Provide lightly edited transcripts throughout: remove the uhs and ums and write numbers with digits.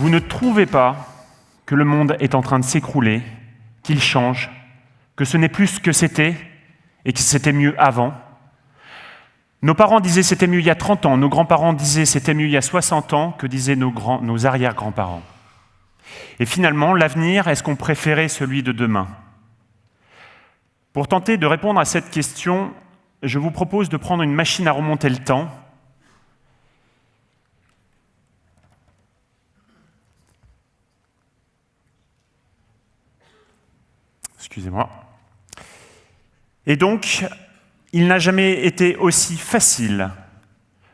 Vous ne trouvez pas que le monde est en train de s'écrouler, qu'il change, que ce n'est plus ce que c'était et que c'était mieux avant? Nos parents disaient c'était mieux il y a 30 ans, nos grands-parents disaient c'était mieux il y a 60 ans, que disaient nos arrière-grands-parents. Et finalement, l'avenir, est-ce qu'on préférait celui de demain? Pour tenter de répondre à cette question, je vous propose de prendre une machine à remonter le temps. Excusez-moi. Et donc, il n'a jamais été aussi facile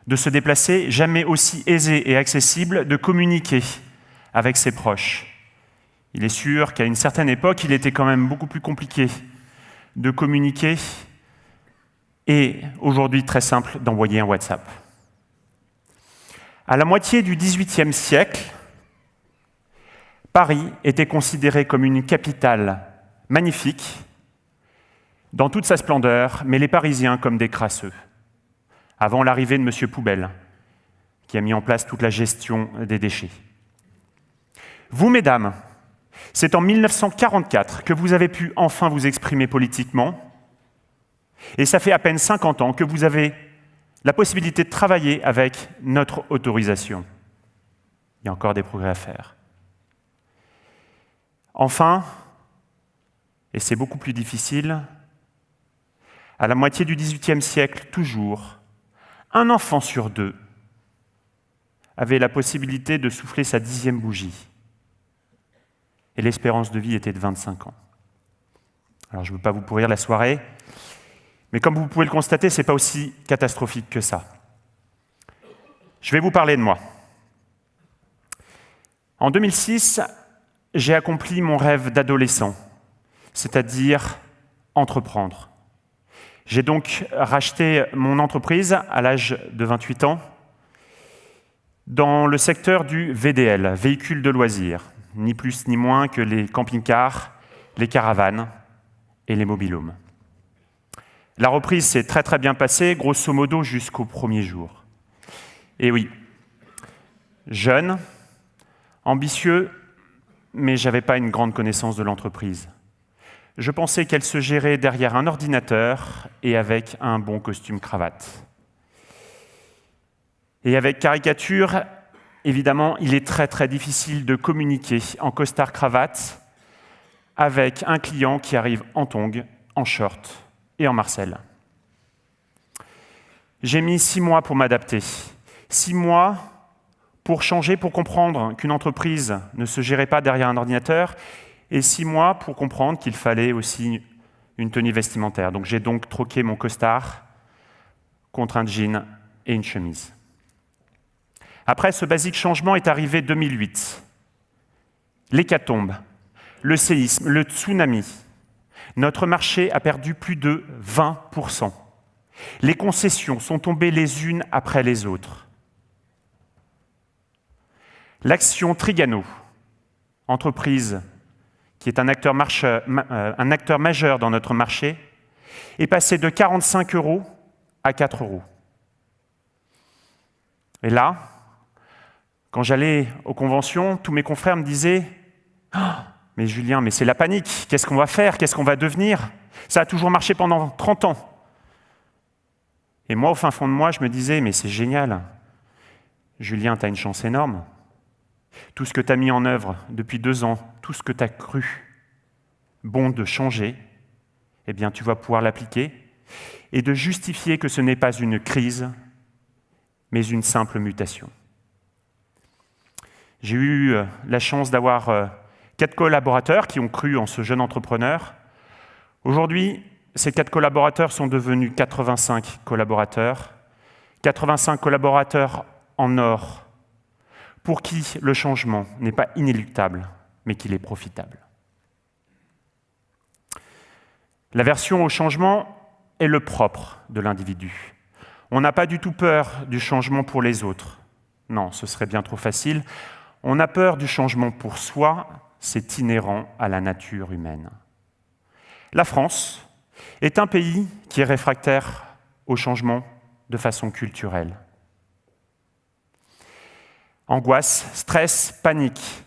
de se déplacer, jamais aussi aisé et accessible de communiquer avec ses proches. Il est sûr qu'à une certaine époque, il était quand même beaucoup plus compliqué de communiquer et aujourd'hui très simple d'envoyer un WhatsApp. À la moitié du XVIIIe siècle, Paris était considéré comme une capitale magnifique, dans toute sa splendeur, mais les Parisiens comme des crasseux, avant l'arrivée de M. Poubelle, qui a mis en place toute la gestion des déchets. Vous, mesdames, c'est en 1944 que vous avez pu enfin vous exprimer politiquement, et ça fait à peine 50 ans que vous avez la possibilité de travailler avec notre autorisation. Il y a encore des progrès à faire. Enfin, et c'est beaucoup plus difficile, à la moitié du XVIIIe siècle, toujours, un enfant sur deux avait la possibilité de souffler sa 10e bougie. Et l'espérance de vie était de 25 ans. Alors je ne veux pas vous pourrir la soirée, mais comme vous pouvez le constater, ce n'est pas aussi catastrophique que ça. Je vais vous parler de moi. En 2006, j'ai accompli mon rêve d'adolescent, c'est-à-dire entreprendre. J'ai donc racheté mon entreprise à l'âge de 28 ans dans le secteur du VDL, véhicule de loisirs, ni plus ni moins que les camping-cars, les caravanes et les mobil-homes. La reprise s'est très très bien passée, grosso modo jusqu'au premier jour. Et oui, jeune, ambitieux, mais je n'avais pas une grande connaissance de l'entreprise. Je pensais qu'elle se gérait derrière un ordinateur et avec un bon costume-cravate. Et avec caricature, évidemment, il est très très difficile de communiquer en costard-cravate avec un client qui arrive en tongs, en short et en marcel. J'ai mis 6 mois pour m'adapter. 6 mois pour changer, pour comprendre qu'une entreprise ne se gérait pas derrière un ordinateur, et 6 mois pour comprendre qu'il fallait aussi une tenue vestimentaire. Donc j'ai donc troqué mon costard contre un jean et une chemise. Après ce basique changement est arrivé 2008. L'hécatombe, le séisme, le tsunami. Notre marché a perdu plus de 20%. Les concessions sont tombées les unes après les autres. L'action Trigano, entreprise qui est un acteur majeur dans notre marché, est passée de 45 € à 4 €. Et là, quand j'allais aux conventions, tous mes confrères me disaient « Oh, mais Julien, mais c'est la panique, qu'est-ce qu'on va faire? Qu'est-ce qu'on va devenir? Ça a toujours marché pendant 30 ans. » Et moi, au fin fond de moi, je me disais « Mais c'est génial, Julien, tu as une chance énorme. Tout ce que tu as mis en œuvre depuis 2 ans, tout ce que tu as cru bon de changer, eh bien, tu vas pouvoir l'appliquer et de justifier que ce n'est pas une crise, mais une simple mutation. » J'ai eu la chance d'avoir 4 collaborateurs qui ont cru en ce jeune entrepreneur. Aujourd'hui, ces 4 collaborateurs sont devenus 85 collaborateurs. 85 collaborateurs en or, pour qui le changement n'est pas inéluctable, mais qu'il est profitable. L'aversion au changement est le propre de l'individu. On n'a pas du tout peur du changement pour les autres. Non, ce serait bien trop facile. On a peur du changement pour soi, c'est inhérent à la nature humaine. La France est un pays qui est réfractaire au changement de façon culturelle. Angoisse, stress, panique,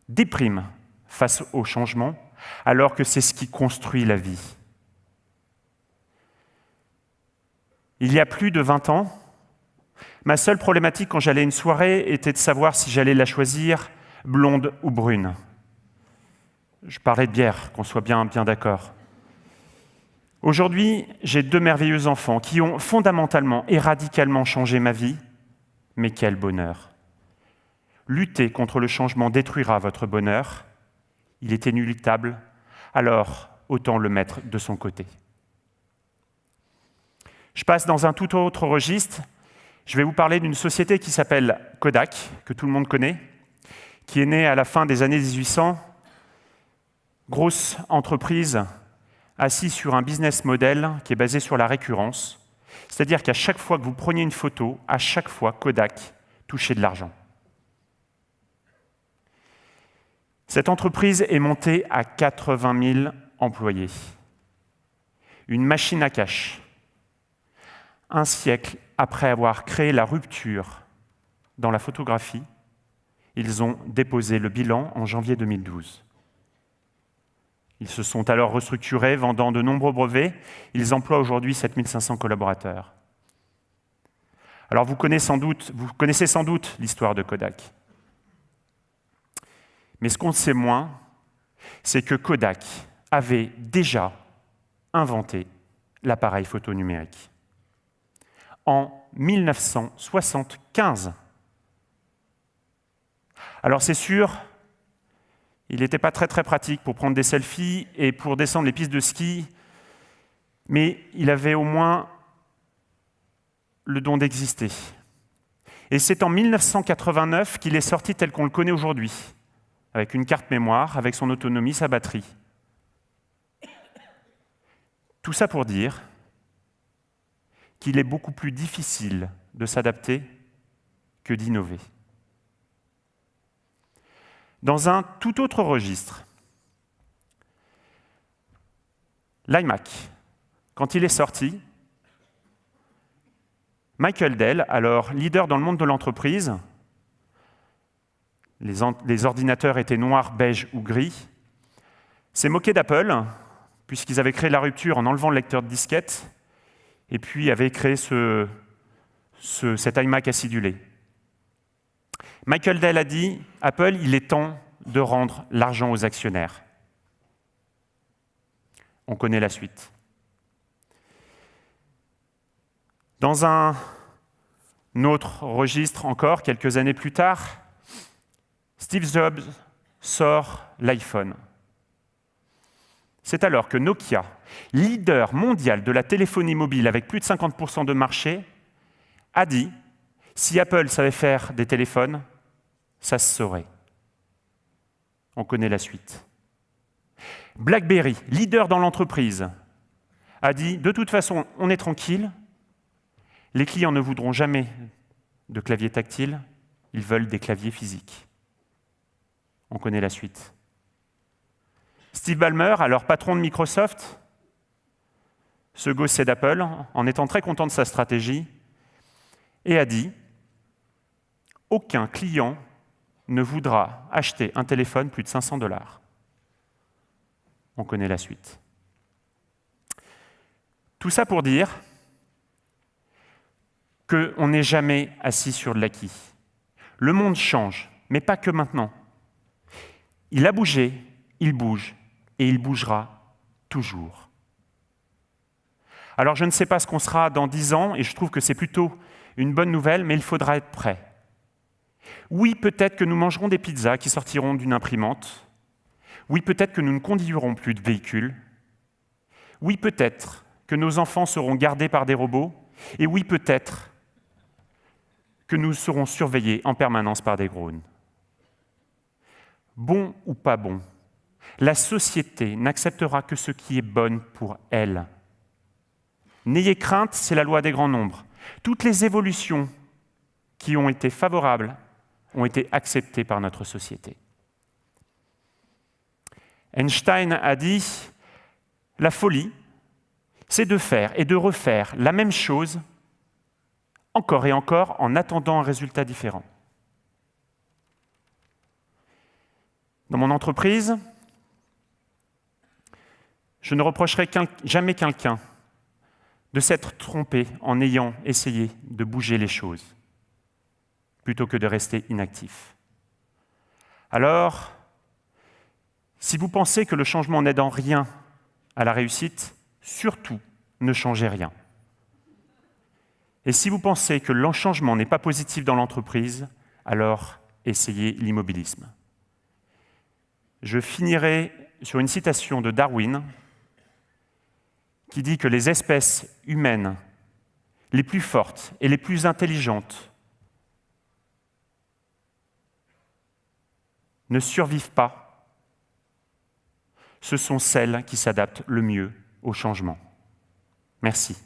déprime face au changement, alors que c'est ce qui construit la vie. Il y a plus de 20 ans, ma seule problématique quand j'allais à une soirée était de savoir si j'allais la choisir blonde ou brune. Je parlais de bière, qu'on soit bien d'accord. Aujourd'hui, j'ai 2 merveilleux enfants qui ont fondamentalement et radicalement changé ma vie, mais quel bonheur! Lutter contre le changement détruira votre bonheur. Il est inéluctable, alors autant le mettre de son côté. Je passe dans un tout autre registre. Je vais vous parler d'une société qui s'appelle Kodak, que tout le monde connaît, qui est née à la fin des années 1800. Grosse entreprise assise sur un business model qui est basé sur la récurrence. C'est-à-dire qu'à chaque fois que vous preniez une photo, à chaque fois, Kodak touchait de l'argent. Cette entreprise est montée à 80 000 employés. Une machine à cash. Un siècle après avoir créé la rupture dans la photographie, ils ont déposé le bilan en janvier 2012. Ils se sont alors restructurés, vendant de nombreux brevets. Ils emploient aujourd'hui 7 500 collaborateurs. Alors vous connaissez sans doute l'histoire de Kodak. Mais ce qu'on sait moins, c'est que Kodak avait déjà inventé l'appareil photo numérique. En 1975. Alors c'est sûr, il n'était pas très pratique pour prendre des selfies et pour descendre les pistes de ski, mais il avait au moins le don d'exister. Et c'est en 1989 qu'il est sorti tel qu'on le connaît aujourd'hui, avec une carte mémoire, avec son autonomie, sa batterie. Tout ça pour dire qu'il est beaucoup plus difficile de s'adapter que d'innover. Dans un tout autre registre, l'iMac, quand il est sorti, Michael Dell, alors leader dans le monde de l'entreprise, les ordinateurs étaient noirs, beige ou gris, s'est moqué d'Apple, puisqu'ils avaient créé la rupture en enlevant le lecteur de disquette, et puis avaient créé cet iMac acidulé. Michael Dell a dit « Apple, il est temps de rendre l'argent aux actionnaires ». On connaît la suite. Dans un autre registre encore, quelques années plus tard, Steve Jobs sort l'iPhone. C'est alors que Nokia, leader mondial de la téléphonie mobile avec plus de 50% de marché, a dit « Si Apple savait faire des téléphones, ça se saurait ». On connaît la suite. BlackBerry, leader dans l'entreprise, a dit « De toute façon, on est tranquille, les clients ne voudront jamais de clavier tactile, ils veulent des claviers physiques ». On connaît la suite. Steve Ballmer, alors patron de Microsoft, se gaussait d'Apple en étant très content de sa stratégie et a dit « Aucun client ne voudra acheter un téléphone plus de 500 $. On connaît la suite. Tout ça pour dire qu'on n'est jamais assis sur de l'acquis. Le monde change, mais pas que maintenant. Il a bougé, il bouge, et il bougera toujours. Alors je ne sais pas ce qu'on sera dans 10 ans, et je trouve que c'est plutôt une bonne nouvelle, mais il faudra être prêt. Oui, peut-être que nous mangerons des pizzas qui sortiront d'une imprimante. Oui, peut-être que nous ne conduirons plus de véhicules. Oui, peut-être que nos enfants seront gardés par des robots. Et oui, peut-être que nous serons surveillés en permanence par des drones. Bon ou pas bon, la société n'acceptera que ce qui est bon pour elle. N'ayez crainte, c'est la loi des grands nombres. Toutes les évolutions qui ont été favorables ont été acceptées par notre société. Einstein a dit « La folie, c'est de faire et de refaire la même chose encore et encore en attendant un résultat différent. » Dans mon entreprise, je ne reprocherai jamais quelqu'un de s'être trompé en ayant essayé de bouger les choses, plutôt que de rester inactif. Alors, si vous pensez que le changement n'aide en rien à la réussite, surtout ne changez rien. Et si vous pensez que le changement n'est pas positif dans l'entreprise, alors essayez l'immobilisme. Je finirai sur une citation de Darwin qui dit que les espèces humaines les plus fortes et les plus intelligentes ne survivent pas. Ce sont celles qui s'adaptent le mieux au changement. Merci.